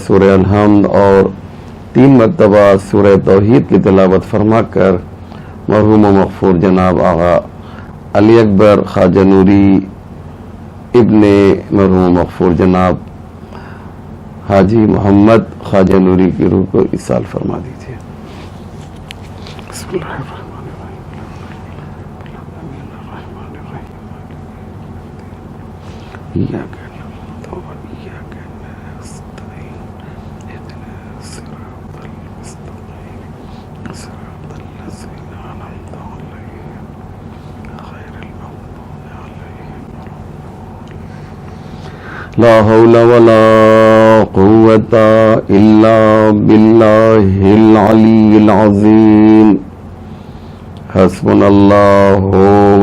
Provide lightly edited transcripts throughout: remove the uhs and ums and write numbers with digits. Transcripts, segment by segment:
سورہ الحمد اور 3 مرتبہ سورہ توحید کی تلاوت فرما کر مرحوم و مغفور جناب آغا علی اکبر خواجہ نوری ابن مرحوم مغفور جناب حاجی محمد خواجہ نوری کی روح کو ایصال فرما دیجیے۔ بسم اللہ الرحمن الرحیم۔ لا حول ولا قوة إلا بالله العلي العظيم حسبنا الله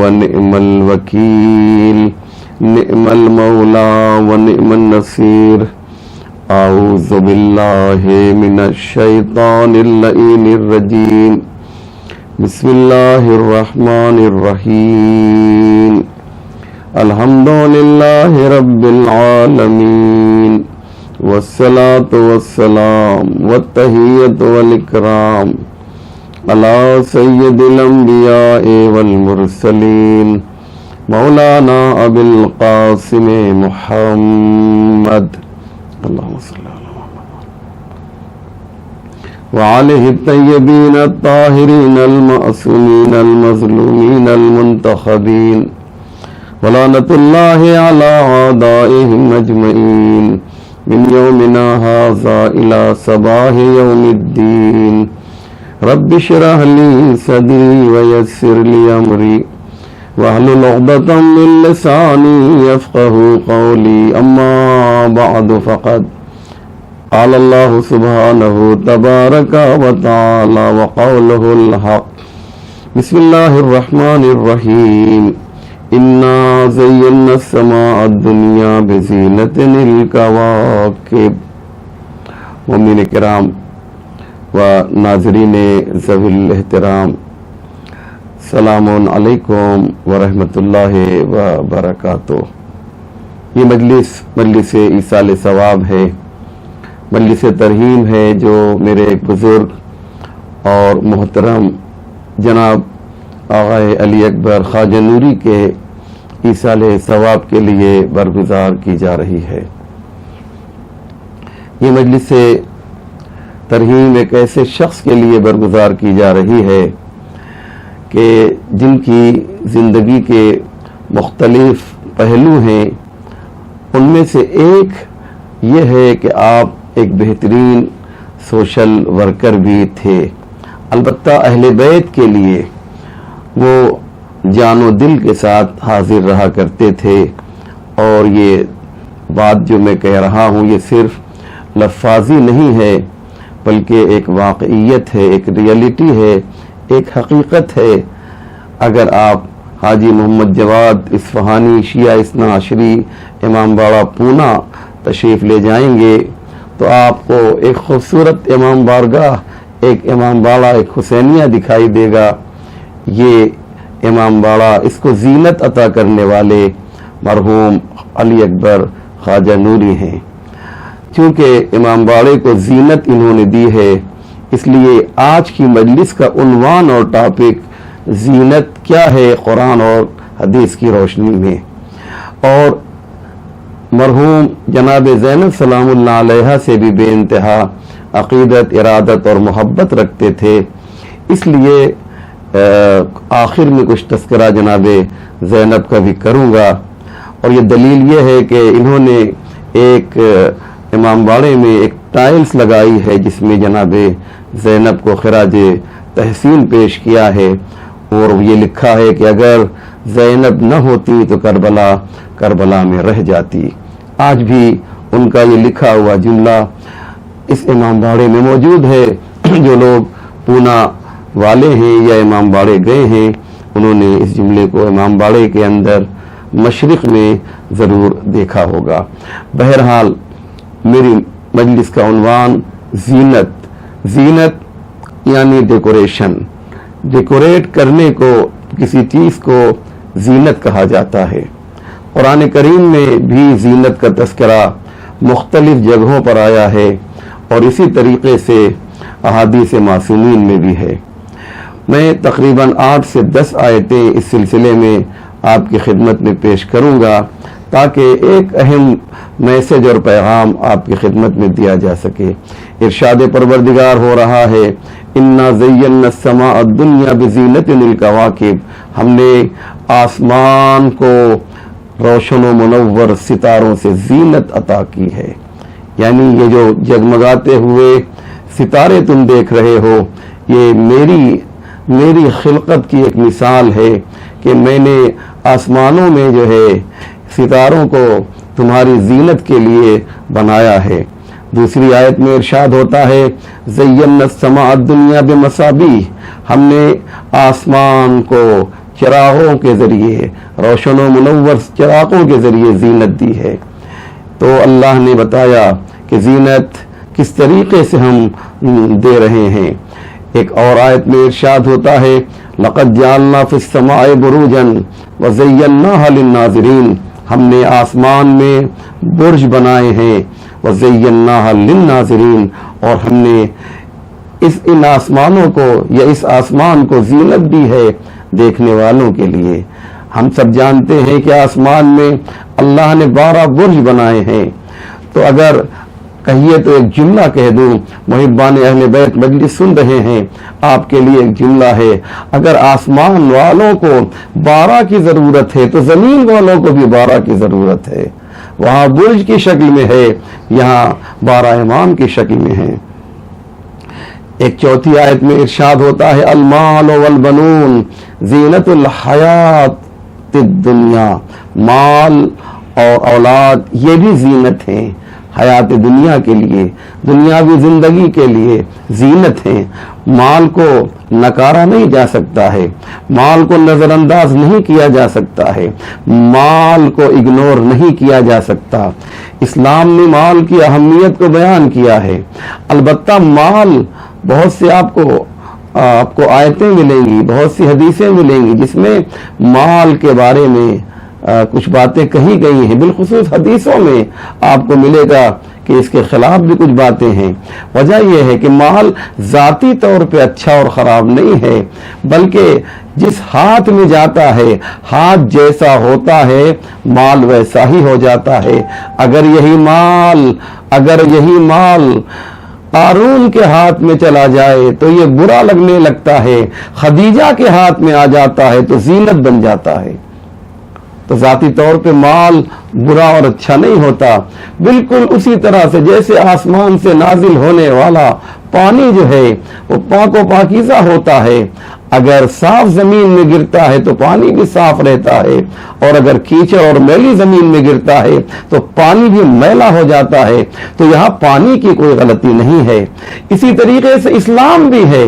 ونعم الوكيل نعم المولى ونعم النصير أعوذ بالله من الشيطان اللعين الرجيم بسم الله الرحمن الرحيم الحمد لله رب العالمين والصلاة والسلام والتحية والإكرام على سيد الأنبياء والمرسلين مولانا أبي القاسم محمد اللهم صل على محمد وعليه الطيبين الطاهرين المعصومين المظلومين المنتخبين ولعنة الله على أعدائهم أجمعين من يومنا هذا إلى صباح يوم الدين رب اشرح لي صدري ويسر لي أمري واحلل عقدة من لساني يفقهوا قولي أما بعد فقد قال الله سبحانه تبارك وتعالى وقوله الحق بسم الله الرحمن الرحيم إنا زينا السماء الدنيا بزينة الكواكب۔ مومنین کرام و ناظرین ذوی الاحترام، السلام علیکم ورحمۃ اللہ وبرکاتہ۔ یہ مجلس ایصال ثواب ہے، مجلس ترحیم ہے جو میرے ایک بزرگ اور محترم جناب آغا علی اکبر خواجہ نوری کے ایصال ثواب کے لیے برگزار کی جا رہی ہے۔ یہ مجلس ترحیم ایک ایسے شخص کے لیے برگزار کی جا رہی ہے کہ جن کی زندگی کے مختلف پہلو ہیں، ان میں سے ایک یہ ہے کہ آپ ایک بہترین سوشل ورکر بھی تھے۔ البتہ اہل بیت کے لیے وہ جان و دل کے ساتھ حاضر رہا کرتے تھے، اور یہ بات جو میں کہہ رہا ہوں یہ صرف لفاظی نہیں ہے بلکہ ایک واقعیت ہے، ایک ریئلٹی ہے، ایک حقیقت ہے۔ اگر آپ حاجی محمد جواد اصفہانی شیعہ اثنا عشری امام باڑہ پونا تشریف لے جائیں گے تو آپ کو ایک خوبصورت امام بارگاہ، ایک امام باڑہ، ایک حسینیہ دکھائی دے گا۔ یہ امام باڑہ، اس کو زینت عطا کرنے والے مرحوم علی اکبر خواجہ نوری ہیں۔ چونکہ امام باڑے کو زینت انہوں نے دی ہے، اس لیے آج کی مجلس کا عنوان اور ٹاپک زینت کیا ہے قرآن اور حدیث کی روشنی میں۔ اور مرحوم جناب زینب سلام اللہ علیہ سے بھی بے انتہا عقیدت، ارادت اور محبت رکھتے تھے، اس لیے آخر میں کچھ تذکرہ جناب زینب کا بھی کروں گا۔ اور یہ دلیل یہ ہے کہ انہوں نے ایک امام باڑے میں ایک ٹائلز لگائی ہے جس میں جناب زینب کو خراج تحسین پیش کیا ہے، اور یہ لکھا ہے کہ اگر زینب نہ ہوتی تو کربلا میں رہ جاتی۔ آج بھی ان کا یہ لکھا ہوا جملہ اس امام باڑے میں موجود ہے۔ جو لوگ پونا والے ہیں یا امام باڑے گئے ہیں، انہوں نے اس جملے کو امام باڑے کے اندر مشرق میں ضرور دیکھا ہوگا۔ بہرحال میری مجلس کا عنوان زینت یعنی ڈیکوریشن، ڈیکوریٹ کرنے کو، کسی چیز کو زینت کہا جاتا ہے۔ قرآن کریم میں بھی زینت کا تذکرہ مختلف جگہوں پر آیا ہے اور اسی طریقے سے احادیث معصومین میں بھی ہے۔ میں تقریباً 8 سے 10 آیتیں اس سلسلے میں آپ کی خدمت میں پیش کروں گا تاکہ ایک اہم میسج اور پیغام آپ کی خدمت میں دیا جا سکے۔ ارشاد پروردگار ہو رہا ہے اِنَّا زَيَّنَّا السَّمَاءَ الدُّنْيَا بِزِينَةٍ الْكَوَاكِبِ، ہم نے آسمان کو روشن و منور ستاروں سے زینت عطا کی ہے۔ یعنی یہ جو جگمگاتے ہوئے ستارے تم دیکھ رہے ہو، یہ میری خلقت کی ایک مثال ہے کہ میں نے آسمانوں میں جو ہے ستاروں کو تمہاری زینت کے لیے بنایا ہے۔ دوسری آیت میں ارشاد ہوتا ہے زَيَّنَّا السَّمَاءَ الدُّنْيَا بِمَصَابِيحَ، ہم نے آسمان کو چراغوں کے ذریعے، روشن و منور چراغوں کے ذریعے زینت دی ہے۔ تو اللہ نے بتایا کہ زینت کس طریقے سے ہم دے رہے ہیں۔ ایک اور آیت میں ارشاد ہوتا ہے لَقَدْ جَعَلْنَا فِي السَّمَاءِ بُرُوجًا وَزَيَّنَّاهَا لِلنَّاظِرِينَ، ہم نے آسمان میں برج بنائے ہیں وَزَيَّنَّاهَا لِلنَّاظِرِينَ، اور ہم نے ان آسمانوں کو یا اس آسمان کو زینت دی ہے دیکھنے والوں کے لیے۔ ہم سب جانتے ہیں کہ آسمان میں اللہ نے 12 برج بنائے ہیں۔ تو اگر کہیے تو ایک جملہ کہہ دوں، محبان اہل بیت مجلس سن رہے ہیں، آپ کے لیے ایک جملہ ہے، اگر آسمان والوں کو 12 کی ضرورت ہے تو زمین والوں کو بھی 12 کی ضرورت ہے۔ وہاں برج کی شکل میں ہے، یہاں 12 امام کی شکل میں ہے۔ ایک چوتھی آیت میں ارشاد ہوتا ہے المال والبنون زینت الحیات الدنیا، مال اور اولاد یہ بھی زینت ہیں حیات دنیا کے لیے، دنیاوی زندگی کے لیے زینت ہیں۔ مال کو نکارا نہیں جا سکتا ہے، مال کو نظر انداز نہیں کیا جا سکتا ہے، مال کو اگنور نہیں کیا جا سکتا۔ اسلام نے مال کی اہمیت کو بیان کیا ہے۔ البتہ مال، بہت سے آپ کو آیتیں ملیں گی، بہت سی حدیثیں ملیں گی جس میں مال کے بارے میں کچھ باتیں کہی گئی ہیں، بالخصوص حدیثوں میں آپ کو ملے گا کہ اس کے خلاف بھی کچھ باتیں ہیں۔ وجہ یہ ہے کہ مال ذاتی طور پہ اچھا اور خراب نہیں ہے، بلکہ جس ہاتھ میں جاتا ہے، ہاتھ جیسا ہوتا ہے مال ویسا ہی ہو جاتا ہے۔ اگر یہی مال قارون کے ہاتھ میں چلا جائے تو یہ برا لگنے لگتا ہے، خدیجہ کے ہاتھ میں آ جاتا ہے تو زینت بن جاتا ہے۔ تو ذاتی طور پہ مال برا اور اچھا نہیں ہوتا، بالکل اسی طرح سے جیسے آسمان سے نازل ہونے والا پانی جو ہے وہ پاک و پاکیزہ ہوتا ہے، اگر صاف زمین میں گرتا ہے تو پانی بھی صاف رہتا ہے، اور اگر کیچڑ اور میلی زمین میں گرتا ہے تو پانی بھی میلا ہو جاتا ہے۔ تو یہاں پانی کی کوئی غلطی نہیں ہے۔ اسی طریقے سے اسلام بھی ہے۔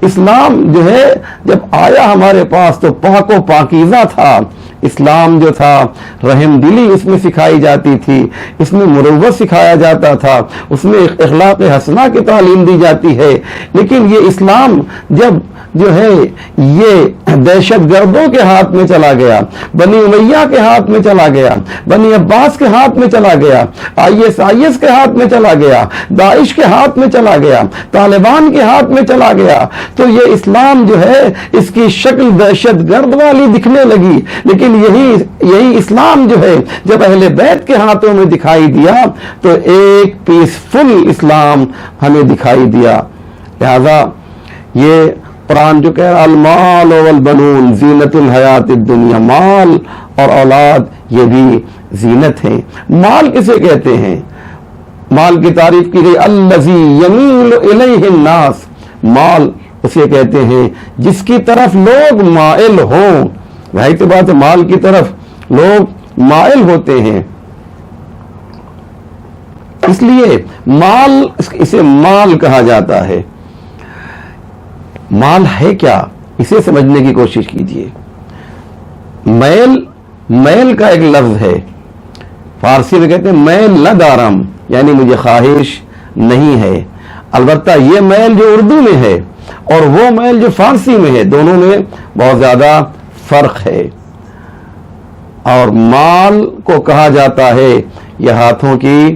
اسلام جو ہے جب آیا ہمارے پاس تو پاک و پاکیزہ تھا۔ اسلام جو تھا رحم دلی اس میں سکھائی جاتی تھی، اس میں مروت سکھایا جاتا تھا، اس میں اخلاق حسنہ کی تعلیم دی جاتی ہے۔ لیکن یہ اسلام جب جو ہے یہ دہشت گردوں کے ہاتھ میں چلا گیا، بنی امیہ کے ہاتھ میں چلا گیا، بنی عباس کے ہاتھ میں چلا گیا، IS کے ہاتھ میں چلا گیا، داعش کے ہاتھ میں چلا گیا، طالبان کے ہاتھ میں چلا گیا، تو یہ اسلام جو ہے اس کی شکل دہشت گرد والی دکھنے لگی۔ لیکن یہی اسلام جو ہے جب اہل بیت کے ہاتھوں میں دکھائی دیا تو ایک پیسفل اسلام ہمیں دکھائی دیا۔ لہذا یہ قرآن جو کہہ رہا المال والبنون زینت الحیات الدنیا، مال اور اولاد یہ بھی زینت ہیں۔ مال کسے کہتے ہیں؟ مال کی تعریف کی گئی الذی یمیل الیہ الناس، مال اسے کہتے ہیں جس کی طرف لوگ مائل ہوں۔ بھائی تو بات ہے، مال کی طرف لوگ مائل ہوتے ہیں، اس لیے مال، اسے مال کہا جاتا ہے۔ مال ہے کیا، اسے سمجھنے کی کوشش کیجئے۔ میل کا ایک لفظ ہے، فارسی میں کہتے ہیں میل نہ دارم، یعنی مجھے خواہش نہیں ہے۔ البتہ یہ میل جو اردو میں ہے اور وہ میل جو فارسی میں ہے، دونوں میں بہت زیادہ فرق ہے۔ اور مال کو کہا جاتا ہے یہ ہاتھوں کی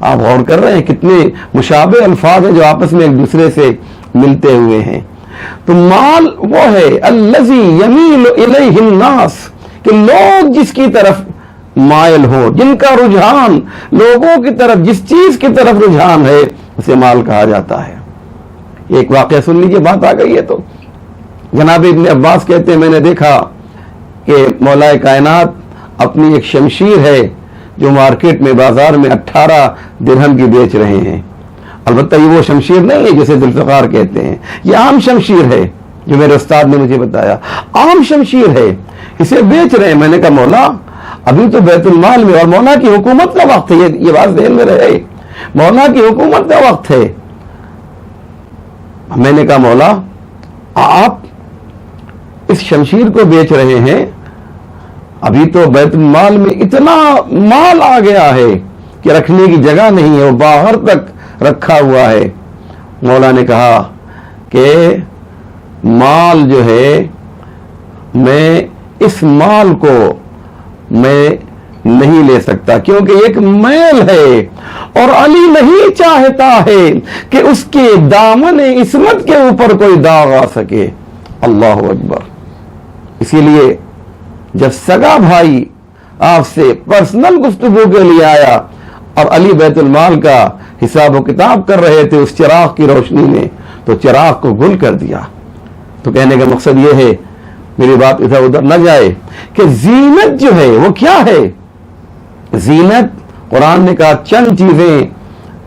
آپ غور کر رہے ہیں کتنے مشابہ الفاظ ہیں جو آپس میں ایک دوسرے سے ملتے ہوئے ہیں۔ تو مال وہ ہے الذی یمیل الیہ الناس، کہ لوگ جس کی طرف مائل ہو، جن کا رجحان لوگوں کی طرف، جس چیز کی طرف رجحان ہے اسے مال کہا جاتا ہے۔ ایک واقعہ سن لیجیے، بات آ گئی ہے تو جناب ابن عباس کہتے ہیں میں نے دیکھا کہ مولا کائنات اپنی ایک شمشیر ہے جو مارکیٹ میں بازار میں 18 درہم کی بیچ رہے ہیں۔ البتہ یہ وہ شمشیر نہیں ہے جسے ذوالفقار کہتے ہیں، یہ عام شمشیر ہے جو میرے استاد نے مجھے بتایا، عام شمشیر ہے، اسے بیچ رہے ہیں۔ میں نے کہا مولا ابھی تو بیت المال میں اور مولا کی حکومت کا وقت ہے، یہ بات ذہن میں رہے، مولا کی حکومت کا وقت ہے۔ میں نے کہا مولا آپ اس شمشیر کو بیچ رہے ہیں، ابھی تو بیت المال میں اتنا مال آ گیا ہے کہ رکھنے کی جگہ نہیں ہے، وہ باہر تک رکھا ہوا ہے۔ مولا نے کہا کہ مال جو ہے، میں اس مال کو میں نہیں لے سکتا کیونکہ ایک میل ہے، اور علی نہیں چاہتا ہے کہ اس کے دامن عصمت کے اوپر کوئی داغ آ سکے۔ اللہ اکبر۔ اسی لیے جب سگا بھائی آپ سے پرسنل گفتگو کے لیے آیا اور علی بیت المال کا حساب و کتاب کر رہے تھے اس چراغ کی روشنی میں، تو چراغ کو گل کر دیا۔ تو کہنے کا مقصد یہ ہے، میری بات ادھر ادھر نہ جائے، کہ زینت جو ہے وہ کیا ہے؟ زینت قرآن نے کہا چند چیزیں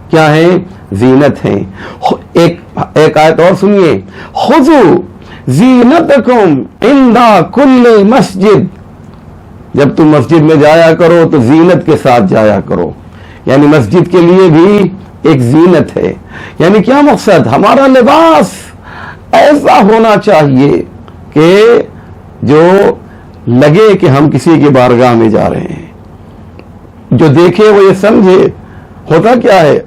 کیا ہیں؟ زینت ہیں۔ ایک آیت اور سنیے، خذوا زینتکم عند کل مسجد، جب تم مسجد میں جایا کرو تو زینت کے ساتھ جایا کرو، یعنی مسجد کے لیے بھی ایک زینت ہے۔ یعنی کیا مقصد؟ ہمارا لباس ایسا ہونا چاہیے کہ جو لگے کہ ہم کسی کی بارگاہ میں جا رہے ہیں، جو دیکھے وہ یہ سمجھے۔ ہوتا کیا ہے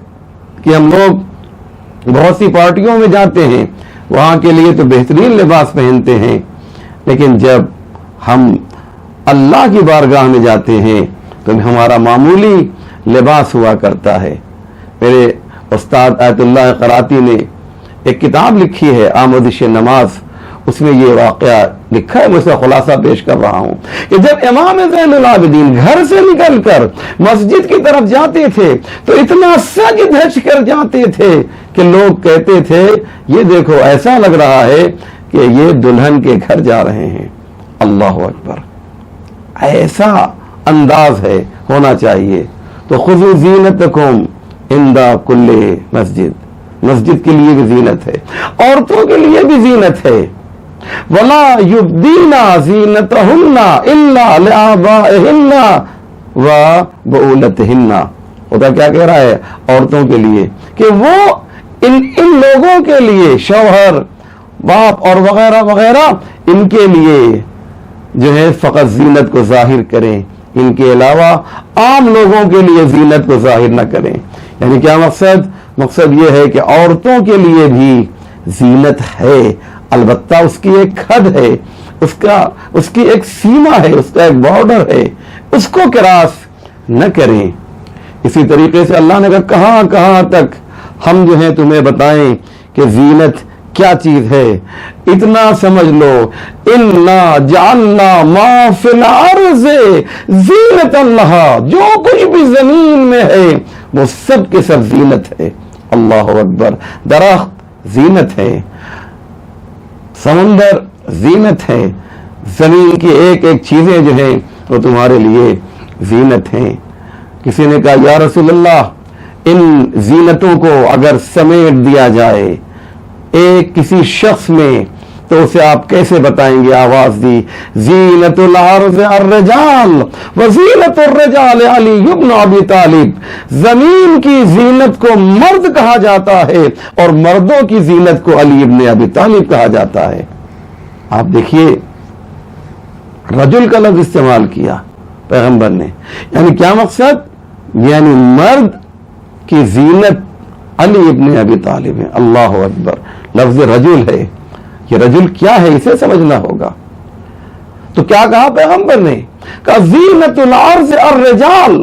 کہ ہم لوگ بہت سی پارٹیوں میں جاتے ہیں، وہاں کے لیے تو بہترین لباس پہنتے ہیں، لیکن جب ہم اللہ کی بارگاہ میں جاتے ہیں تو ہمارا معمولی لباس ہوا کرتا ہے۔ میرے استاد آیت اللہ قراتی نے ایک کتاب لکھی ہے آموزش نماز، اس میں یہ واقعہ لکھا ہے، میں اس کا خلاصہ پیش کر رہا ہوں کہ جب امام زین العابدین گھر سے نکل کر مسجد کی طرف جاتے تھے تو اتنا سج دھج کر جاتے تھے کہ لوگ کہتے تھے یہ دیکھو ایسا لگ رہا ہے کہ یہ دلہن کے گھر جا رہے ہیں۔ اللہ اکبر، ایسا انداز ہے، ہونا چاہیے۔ تو خذوا زینتکم عند کل مسجد، مسجد کے لیے بھی زینت ہے، عورتوں کے لیے بھی زینت ہے۔ وَلَا يُبْدِينَ زِينَتَهُنَّ إِلَّا لِآبَائِهِنَّ وَبُعُولَتِهِنَّ۔ خدا کیا کہہ رہا ہے؟ عورتوں کے لیے کہ وہ ان لوگوں کے لیے، شوہر، باپ اور وغیرہ وغیرہ، ان کے لیے جو ہے فقط زینت کو ظاہر کریں، ان کے علاوہ عام لوگوں کے لیے زینت کو ظاہر نہ کریں۔ یعنی کیا مقصد؟ مقصد یہ ہے کہ عورتوں کے لیے بھی زینت ہے، البتہ اس کی ایک حد ہے، اس کی ایک سیما ہے، اس کا ایک بارڈر ہے، اس کو کراس نہ کریں۔ اسی طریقے سے اللہ نے کہا کہاں تک ہم جو ہیں تمہیں بتائیں کہ زینت کیا چیز ہے؟ اتنا سمجھ لو، اِنَّا جَعَلْنَا مَا فِي الْأَرْضِ زِینَةً لَهَا، جو کچھ بھی زمین میں ہے وہ سب کے سب زینت ہے۔ اللہ اکبر۔ درخت زینت ہے، سمندر زینت ہے، زمین کی ایک ایک چیزیں جو ہیں وہ تمہارے لیے زینت ہیں۔ کسی نے کہا یا رسول اللہ، ان زینتوں کو اگر سمیٹ دیا جائے ایک کسی شخص میں تو اسے آپ کیسے بتائیں گے؟ آواز دی، زینت الارض الرجال وزینت الرجال علی ابن ابی طالب، زمین کی زینت کو مرد کہا جاتا ہے اور مردوں کی زینت کو علی ابن ابی طالب کہا جاتا ہے۔ آپ دیکھیے رجل کا لفظ استعمال کیا پیغمبر نے، یعنی کیا مقصد؟ یعنی مرد کی زینت علی ابن ابی طالب ہے۔ اللہ اکبر۔ لفظ رجل ہے، یہ رجل کیا ہے اسے سمجھنا ہوگا۔ تو کیا کہا پیغمبر نے؟ کہا زینت الارض الرجال،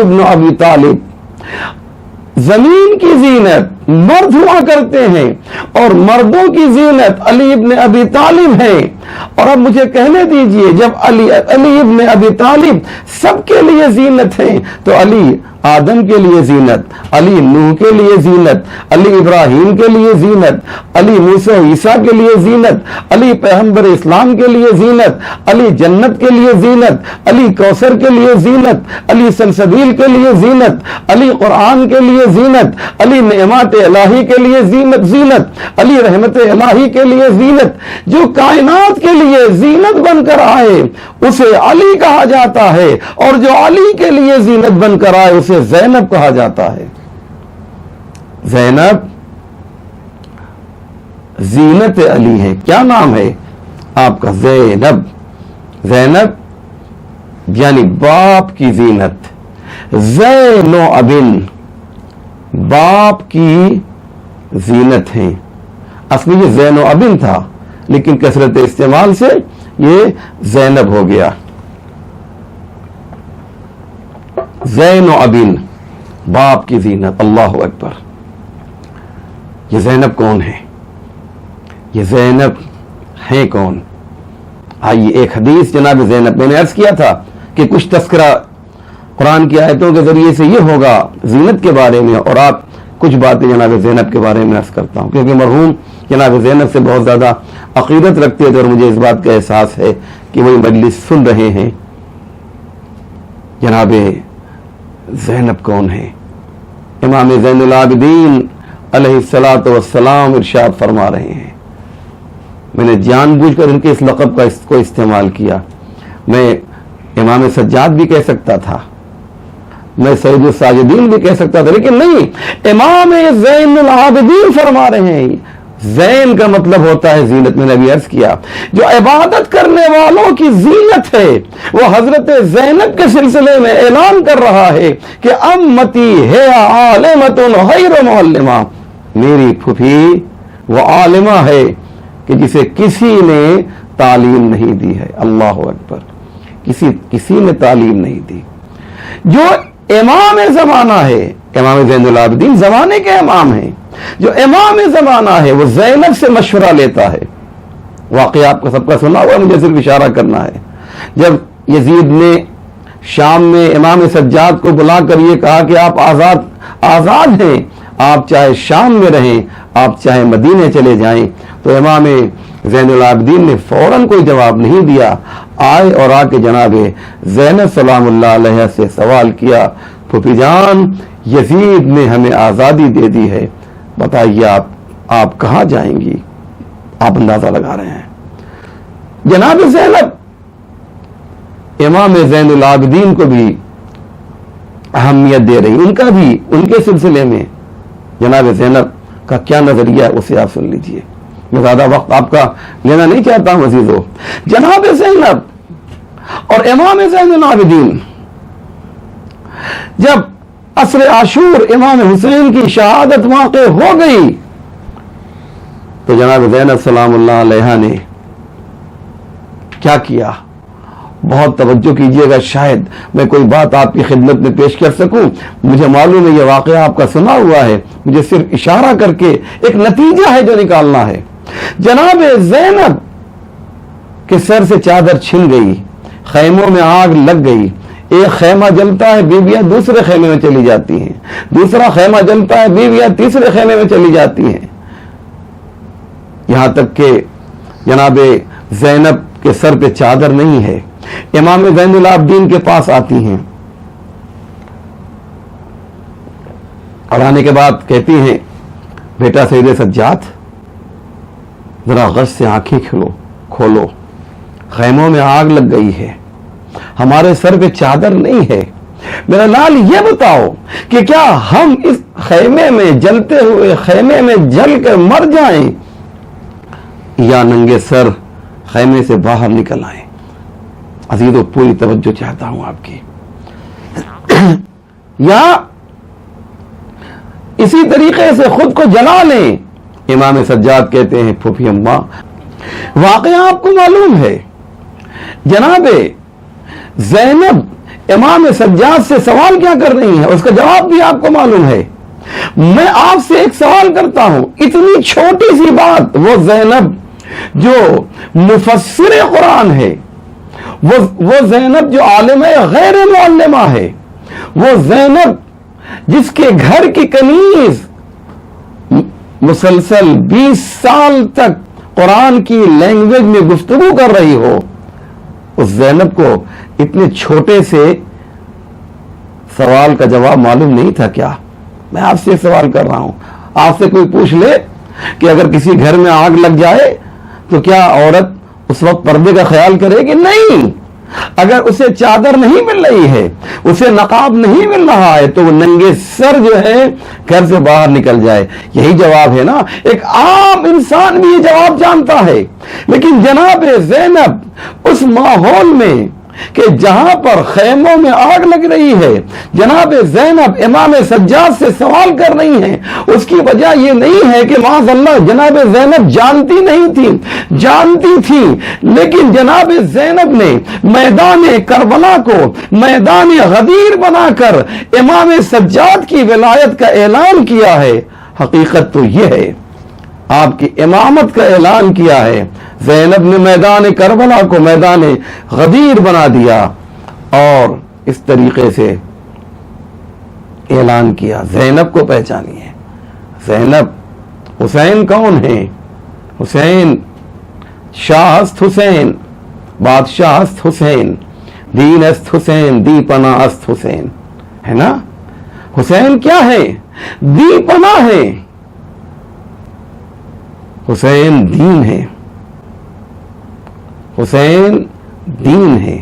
ابن ابی طالب. زمین کی زینت مرد ہوا کرتے ہیں اور مردوں کی زینت علی ابن ابی طالب ہے. اور اب مجھے کہنے دیجئے جب علی ابن ابی طالب سب کے لیے زینت ہے تو علی آدم کے لیے زینت، علی نوح کے لیے زینت، علی ابراہیم کے لیے زینت، علی موسیٰ عیسیٰ کے لیے زینت، علی پیغمبر اسلام کے لیے زینت، علی جنت کے لیے زینت، علی کوثر کے لیے زینت، علی سلسبیل کے لیے زینت، علی قرآن کے لیے زینت، علی نعمات الہی کے لیے زینت، علی رحمت الہی کے لیے زینت. جو کائنات کے لیے زینت بن کر آئے اسے علی کہا جاتا ہے، اور جو علی کے لیے زینت بن کر آئے اسے زینب کہا جاتا ہے. زینب زینت علی ہے. کیا نام ہے آپ کا؟ زینب. زینب یعنی باپ کی زینت. زین و ابن باپ کی زینت ہیں. اصلی یہ زین و ابن تھا لیکن کثرت استعمال سے یہ زینب ہو گیا. زین و ابن باپ کی زینت. اللہ اکبر. یہ زینب کون ہے؟ یہ زینب ہیں کون؟ آئیے ایک حدیث جناب زینب، میں نے عرض کیا تھا کہ کچھ تذکرہ قرآن کی آیتوں کے ذریعے سے یہ ہوگا زینت کے بارے میں، اور آپ کچھ باتیں جناب زینب کے بارے میں عرض کرتا ہوں کیونکہ مرحوم جناب زینب سے بہت زیادہ عقیدت رکھتے تھے اور مجھے اس بات کا احساس ہے کہ وہی مجلس سن رہے ہیں. جناب زینب کون ہے؟ امام زین العابدین علیہ الصلاۃ والسلام ارشاد فرما رہے ہیں. میں نے جان بوجھ کر ان کے اس لقب کا کو استعمال کیا. میں امام سجاد بھی کہہ سکتا تھا، میں سید الساجدین بھی کہہ سکتا تھا، لیکن نہیں، امام زین العابدین فرما رہے ہیں. زین کا مطلب ہوتا ہے زینت. میں نے ابھی عرض کیا جو عبادت کرنے والوں کی زینت ہے وہ حضرت زینب کے سلسلے میں اعلان کر رہا ہے کہ امتی ہے عالمۃ غیر معلمہ. میری پھوپھی وہ عالمہ ہے کہ جسے کسی نے تعلیم نہیں دی ہے. اللہ اکبر. کسی نے تعلیم نہیں دی. جو امام زمانہ ہے، امام زین العابدین زمانے کے امام ہیں، جو امام زمانہ ہے وہ زینب سے مشورہ لیتا ہے. واقعہ آپ کو سب کا سنا ہوا، مجھے صرف اشارہ کرنا ہے. جب یزید نے شام میں امام سجاد کو بلا کر یہ کہا کہ آپ آزاد ہیں، آپ چاہے شام میں رہیں، آپ چاہے مدینے چلے جائیں، تو امام زین العابدین نے فوراً کوئی جواب نہیں دیا. آئے اور آ کے جناب زینب سلام اللہ علیہ سے سوال کیا، پھوپھی جان یزید نے ہمیں آزادی دے دی ہے، بتائیے آپ کہاں جائیں گی؟ آپ اندازہ لگا رہے ہیں. جناب زینب امام زین العابدین کو بھی اہمیت دے رہی. ان کا بھی ان کے سلسلے میں جناب زینب کا کیا نظریہ ہے اسے آپ سن لیجئے. میں زیادہ وقت آپ کا لینا نہیں چاہتا ہوں عزیزو. جناب زینب اور امام زین العابدین جب عصر عاشور امام حسین کی شہادت واقع ہو گئی تو جناب زینب سلام اللہ علیہ نے کیا کیا؟ بہت توجہ کیجئے گا، شاید میں کوئی بات آپ کی خدمت میں پیش کر سکوں. مجھے معلوم ہے یہ واقعہ آپ کا سنا ہوا ہے، مجھے صرف اشارہ کر کے ایک نتیجہ ہے جو نکالنا ہے. جناب زینب کے سر سے چادر چھن گئی، خیموں میں آگ لگ گئی. ایک خیمہ جلتا ہے، بیویاں دوسرے خیمے میں چلی جاتی ہیں، دوسرا خیمہ جلتا ہے، بیویاں تیسرے خیمے میں چلی جاتی ہیں، یہاں تک کہ جناب زینب کے سر پہ چادر نہیں ہے. امام زین العابدین کے پاس آتی ہیں اور آنے کے بعد کہتی ہیں بیٹا سید سجاد ذرا غش سے آنکھیں کھولو، خیموں میں آگ لگ گئی ہے، ہمارے سر پہ چادر نہیں ہے. میرا لال یہ بتاؤ کہ کیا ہم اس خیمے میں جلتے ہوئے خیمے میں جل کر مر جائیں یا ننگے سر خیمے سے باہر نکل آئیں؟ عزیزو پوری توجہ چاہتا ہوں آپ کی. یا اسی طریقے سے خود کو جلا لیں. امام سجاد کہتے ہیں پھوپھی اماں واقعہ آپ کو معلوم ہے، جناب زینب امام سجاد سے سوال کیا کر رہی ہیں، اس کا جواب بھی آپ کو معلوم ہے۔ میں آپ سے ایک سوال کرتا ہوں، اتنی چھوٹی سی بات، وہ زینب جو مفسر قرآن ہے، وہ زینب جو عالم غیر معلمہ ہے، وہ زینب جس کے گھر کی کنیز مسلسل 20 سال تک قرآن کی لینگویج میں گفتگو کر رہی ہو، اس زینب کو اتنے چھوٹے سے سوال کا جواب معلوم نہیں تھا کیا؟ میں آپ سے سوال کر رہا ہوں، آپ سے کوئی پوچھ لے کہ اگر کسی گھر میں آگ لگ جائے تو کیا عورت اس وقت پردے کا خیال کرے کہ نہیں؟ اگر اسے چادر نہیں مل رہی ہے، اسے نقاب نہیں مل رہا ہے، تو وہ ننگے سر جو ہے گھر سے باہر نکل جائے۔ یہی جواب ہے نا، ایک عام انسان بھی یہ جواب جانتا ہے۔ لیکن جناب زینب اس ماحول میں کہ جہاں پر خیموں میں آگ لگ رہی ہے، جناب زینب امام سجاد سے سوال کر رہی ہیں، اس کی وجہ یہ نہیں ہے کہ معاذ اللہ جناب زینب جانتی نہیں تھی، جانتی تھی، لیکن جناب زینب نے میدان کربلا کو میدان غدیر بنا کر امام سجاد کی ولایت کا اعلان کیا ہے۔ حقیقت تو یہ ہے، آپ کی امامت کا اعلان کیا ہے۔ زینب نے میدان کربلا کو میدان غدیر بنا دیا اور اس طریقے سے اعلان کیا، زینب کو پہچانیے۔ زینب، حسین کون ہے؟ حسین شاہ است حسین، بادشاہ است حسین، دین است حسین، دی پناہ است حسین، ہے نا؟ حسین کیا ہے؟ دی پناہ ہے، حسین دین ہے، حسین دین ہے،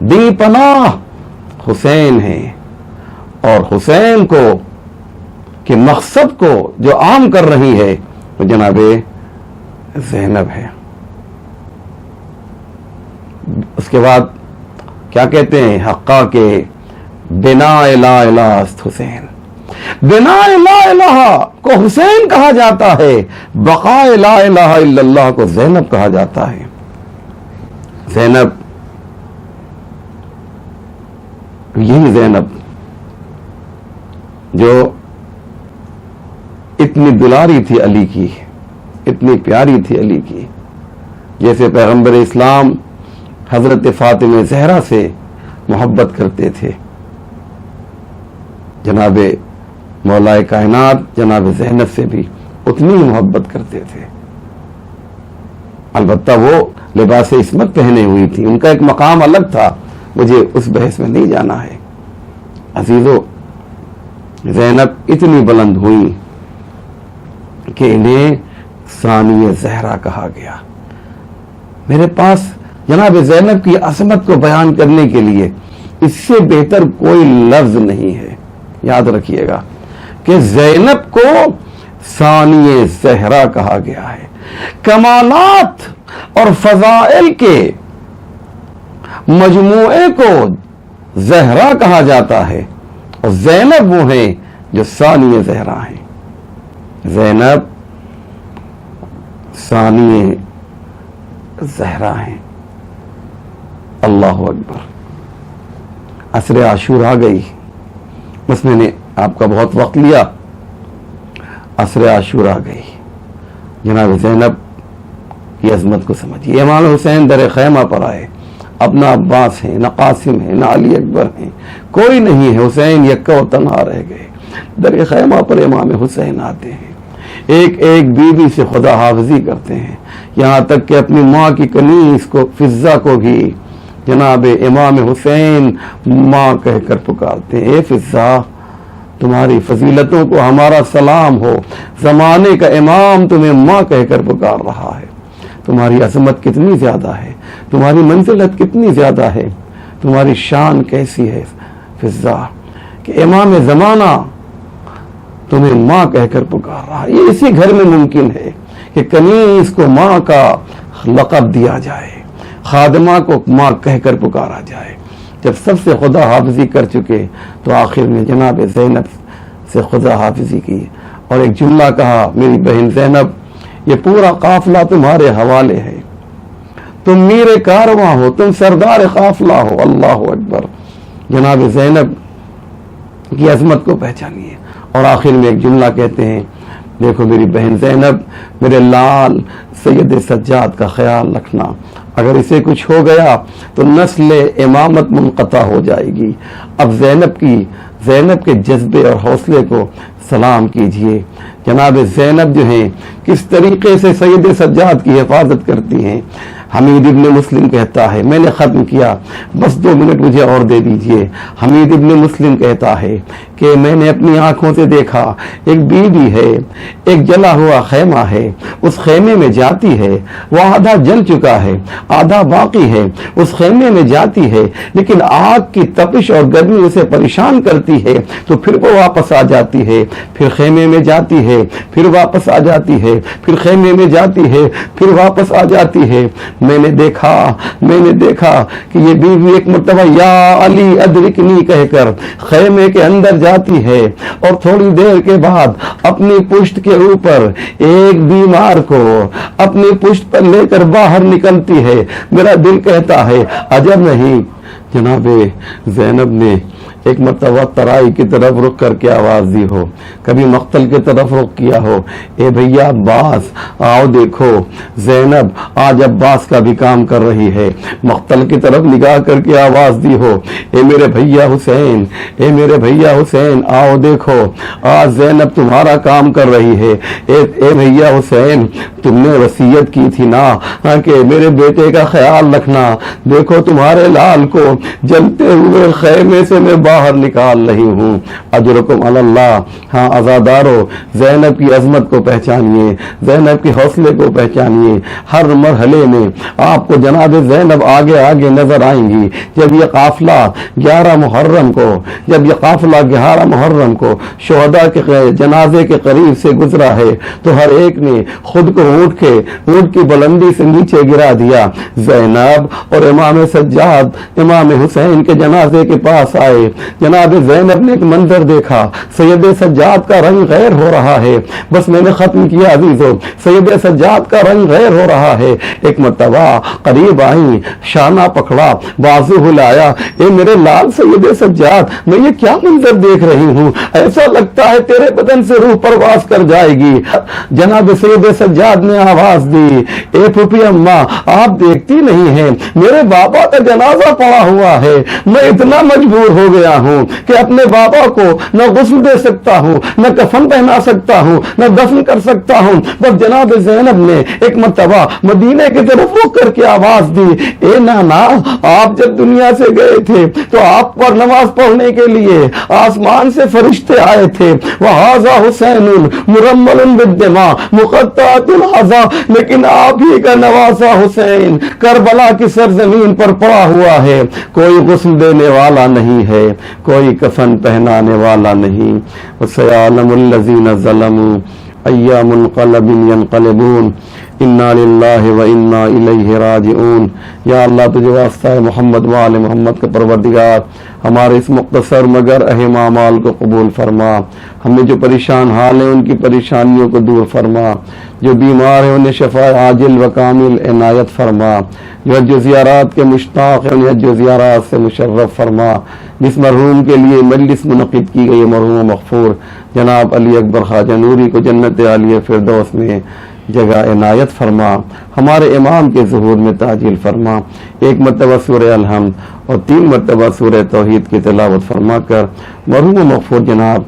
دی پناہ حسین ہے، اور حسین کو کہ مقصد کو جو عام کر رہی ہے وہ جناب زینب ہے۔ اس کے بعد کیا کہتے ہیں؟ حقا کے بنا لا الہ است حسین، بنا لا الہ کو حسین کہا جاتا ہے، بقا لا الہ الا اللہ کو زینب کہا جاتا ہے۔ زینب، یہی زینب جو اتنی دلاری تھی علی کی، اتنی پیاری تھی علی کی، جیسے پیغمبر اسلام حضرت فاطمہ زہرا سے محبت کرتے تھے، جناب مولا کائنات جناب زینب سے بھی اتنی ہی محبت کرتے تھے۔ البتہ وہ لباس عصمت پہنے ہوئی تھی، ان کا ایک مقام الگ تھا، مجھے اس بحث میں نہیں جانا ہے۔ عزیزو، زینب اتنی بلند ہوئی کہ انہیں ثانیہ زہرا کہا گیا۔ میرے پاس جناب زینب کی عظمت کو بیان کرنے کے لیے اس سے بہتر کوئی لفظ نہیں ہے۔ یاد رکھیے گا کہ زینب کو ثانیہ زہرا کہا گیا ہے۔ کمالات اور فضائل کے مجموعے کو زہرا کہا جاتا ہے، اور زینب وہ ہیں جو ثانیہ زہرا ہیں۔ زینب ثانیہ زہرا ہیں۔ اللہ اکبر۔ عصر عاشور آ گئی، بس میں نے آپ کا بہت وقت لیا۔ عصر عاشور آ گئی، جناب زینب کی عظمت کو سمجھیے۔ امام حسین در خیمہ پر آئے، اپنا عباس ہیں، نہ قاسم ہیں، نہ علی اکبر ہیں، کوئی نہیں ہے، حسین یکا و تنہا رہ گئے۔ در خیمہ پر امام حسین آتے ہیں، ایک ایک بیوی سے خدا حافظی کرتے ہیں، یہاں تک کہ اپنی ماں کی کنیز کو، فضہ کو بھی جناب امام حسین ماں کہہ کر پکارتے ہیں۔ اے فضہ، تمہاری فضیلتوں کو ہمارا سلام ہو، زمانے کا امام تمہیں ماں کہہ کر پکار رہا ہے۔ تمہاری عظمت کتنی زیادہ ہے، تمہاری منزلت کتنی زیادہ ہے، تمہاری شان کیسی ہے فضہ، کہ امام زمانہ تمہیں ماں کہہ کر پکار رہا ہے۔ یہ اسی گھر میں ممکن ہے کہ کنیز کو ماں کا لقب دیا جائے، خادمہ کو ماں کہہ کر پکارا جائے۔ جب سب سے خدا حافظی کر چکے تو آخر میں جناب زینب سے خدا حافظی کی، اور ایک جملہ کہا، میری بہن زینب، یہ پورا قافلہ تمہارے حوالے ہے، تم میر کارواں ہو، تم سردار قافلہ ہو۔ اللہ اکبر۔ جناب زینب کی عظمت کو پہچانیے، اور آخر میں ایک جملہ کہتے ہیں، دیکھو میری بہن زینب، میرے لال سید سجاد کا خیال رکھنا، اگر اسے کچھ ہو گیا تو نسل امامت منقطع ہو جائے گی۔ اب زینب کے جذبے اور حوصلے کو سلام کیجئے۔ جناب زینب جو ہیں کس طریقے سے سید سجاد کی حفاظت کرتی ہیں۔ حمید ابن مسلم کہتا ہے، میں نے ختم کیا، بس 2 منٹ مجھے اور دے دیجئے۔ حمید ابن مسلم کہتا ہے کہ میں نے اپنی آنکھوں سے دیکھا، ایک بیوی ہے، ایک جلا ہوا خیمہ ہے، اس خیمے میں جاتی ہے، وہ آدھا جل چکا ہے، آدھا باقی ہے، اس خیمے میں جاتی ہے، لیکن آگ کی تپش اور گرمی اسے پریشان کرتی ہے، تو پھر وہ واپس آ جاتی ہے، پھر خیمے میں جاتی ہے، پھر واپس آ جاتی ہے، پھر خیمے میں جاتی ہے، پھر واپس آ جاتی ہے۔ میں نے دیکھا کہ یہ بیوی ایک مرتبہ یا علی ادرکنی کہہ کر خیمے کے اندر جاتی ہے، اور تھوڑی دیر کے بعد اپنی پشت کے اوپر ایک بیمار کو اپنی پشت پر لے کر باہر نکلتی ہے۔ میرا دل کہتا ہے عجب نہیں جناب زینب نے ایک مرتبہ ترائی کی طرف رخ کر کے آواز دی ہو، کبھی مقتل کی طرف رخ کیا ہو، اے بھیا عباس آؤ دیکھو زینب آج عباس کا بھی کام کر رہی ہے، مقتل کی طرف نگاہ کر کے آواز دی ہو، اے میرے بھیا حسین آؤ دیکھو آج زینب تمہارا کام کر رہی ہے، اے بھیا حسین تم نے وصیت کی تھی نا کہ میرے بیٹے کا خیال رکھنا، دیکھو تمہارے لال کو جلتے ہوئے خیمے سے میں باہر نکال رہی ہوں، اجرکم علی اللہ۔ ہاں عزادارو، زینب کی عظمت کو پہچانیے، زینب کے حوصلے کو پہچانیے۔ ہر مرحلے میں آپ کو جناب زینب آگے آگے نظر آئیں گی۔ جب یہ قافلہ 11 محرم کو شہداء کے جنازے کے قریب سے گزرا ہے تو ہر ایک نے خود کو اونٹ کی بلندی سے نیچے گرا دیا۔ زینب اور امام سجاد امام حسین کے جنازے کے پاس آئے، جناب زینب نے ایک منظر دیکھا، سید سجاد کا رنگ غیر ہو رہا ہے، بس میں نے ختم کیا عزیزو، سید سجاد کا رنگ غیر ہو رہا ہے۔ ایک مرتبہ قریب آئیں، شانہ پکڑا، بازو ہلایا، اے میرے لال سید سجاد میں یہ کیا منظر دیکھ رہی ہوں، ایسا لگتا ہے تیرے بدن سے روح پرواز کر جائے گی۔ جناب سید سجاد نے آواز دی، اے پھوپھی اماں آپ دیکھتی نہیں ہیں میرے بابا کا جنازہ پڑا ہوا ہے، میں اتنا مجبور ہو گیا ہوں کہ اپنے بابا کو نہ غسل دے سکتا ہوں، نہ کفن پہنا سکتا ہوں، نہ دفن کر سکتا ہوں۔ بس جناب زینب نے ایک مرتبہ مدینے کی طرف رخ کر کے آواز دی، اے نانا آپ جب دنیا سے گئے تھے تو آپ پر نماز پڑھنے کے لیے آسمان سے فرشتے آئے تھے، وَهَذَا حُسَيْنٌ مُرَمَّلٌ بِالدِّمَاءِ مُقَطَّعَةُ الْأَعْضَاءِ، لیکن آپ ہی کا نواسا حسین کربلا کی سرزمین پر پڑا ہوا ہے، کوئی غسل دینے والا نہیں ہے، کوئی کفن پہنانے والا نہیں۔ وَسَيَعْلَمُ الَّذِينَ ظَلَمُوا أَيَّ مُنقَلَبٍ يَنقَلِبُونَ اِنَّا لِلَّهِ وَإِنَّا إِلَيْهِ رَاجِعُونَ۔ یا اللہ تجھے واسطہ ہے محمد و آل محمد کا پروردگار، ہمارے اس مختصر مگر اہم اعمال کو قبول فرما، ہمیں جو پریشان حال ہیں ان کی پریشانیوں کو دور فرما، جو بیمار ہیں انہیں شفا عاجل و کامل عنایت فرما، جو حج و زیارات کے مشتاق ہیں انہیں حج و زیارات سے مشرف فرما، جس مرحوم کے لیے مجلس منعقد کی گئی مرحوم مغفور جناب علی اکبر خواجہ نوری کو جنت عالیہ فردوس میں جگہ عنایت فرما، ہمارے امام کے ظہور میں تعجیل فرما۔ 1 مرتبہ سورہ الحمد اور 3 مرتبہ سورہ توحید کی تلاوت فرما کر مرحوم مغفور جناب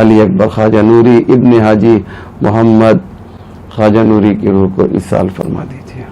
علی اکبر خواجہ نوری ابن حاجی محمد خواجہ نوری کی روح کو ایصال فرما دیجیے۔